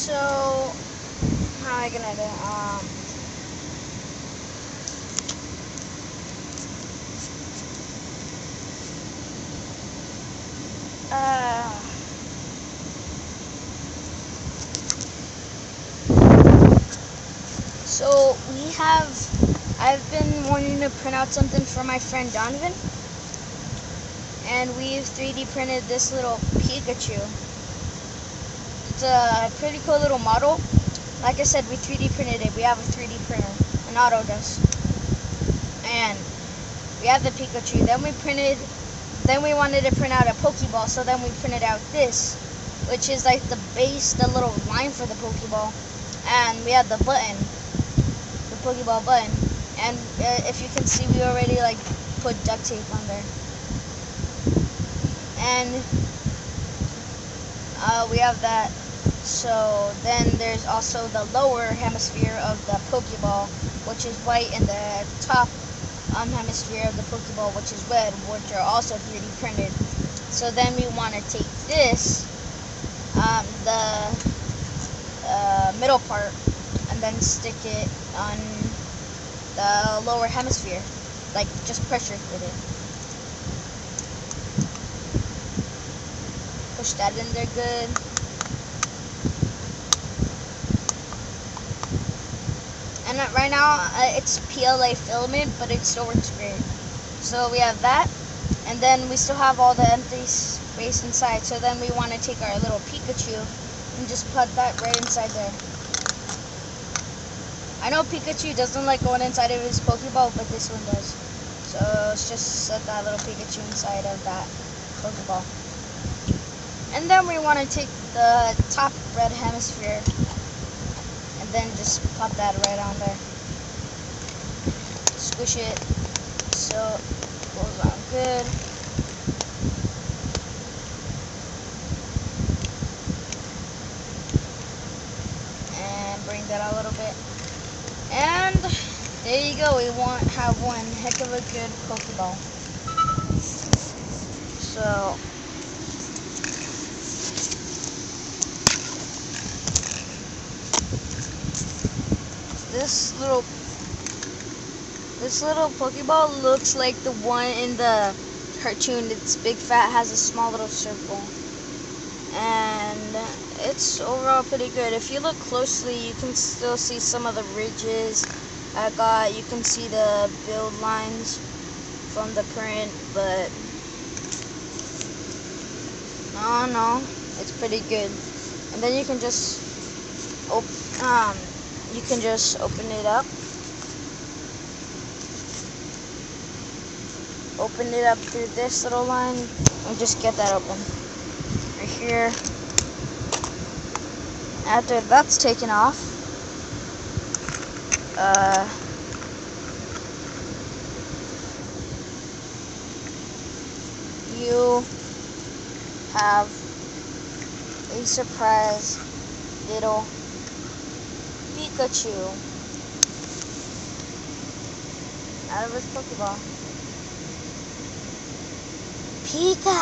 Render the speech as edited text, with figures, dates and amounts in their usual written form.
So, how am I gonna do So I've been wanting to print out something for my friend Donovan, and we've 3D printed this little Pikachu. It's a pretty cool little model. Like I said, we 3D printed it. We have a 3D printer, an Autodesk, and we have the Pikachu. Then we wanted to print out a pokeball, so then we printed out this, which is like the base, the little line for the pokeball, and we had the button, the pokeball button, and if you can see, we already like put duct tape on there, and we have that. So then there's also the lower hemisphere of the pokeball, which is white, and the top hemisphere of the pokeball, which is red, which are also 3D printed. So then we want to take this, the middle part, and then stick it on the lower hemisphere, like just pressure fit it. Push that in there good. And right now it's PLA filament, but it still works great. So we have that, and then we still have all the empty space inside. So then we want to take our little Pikachu and just put that right inside there. I know Pikachu doesn't like going inside of his Pokeball, but this one does. So let's just set that little Pikachu inside of that Pokeball. And then we want to take the top red hemisphere and then just pop that right on there. Squish it so it goes on good. And bring that out a little bit. And there you go. We have one heck of a good Pokeball. So this little Pokeball looks like the one in the cartoon. It's big fat, has a small little circle, and it's overall pretty good. If you look closely, you can still see some of the ridges I got. You can see the build lines from the print, but no, it's pretty good. And then you can just open it up. Open it up through this little line and just get that open right here. After that's taken off, you have a surprise little Pikachu out of his Pokeball. Pika!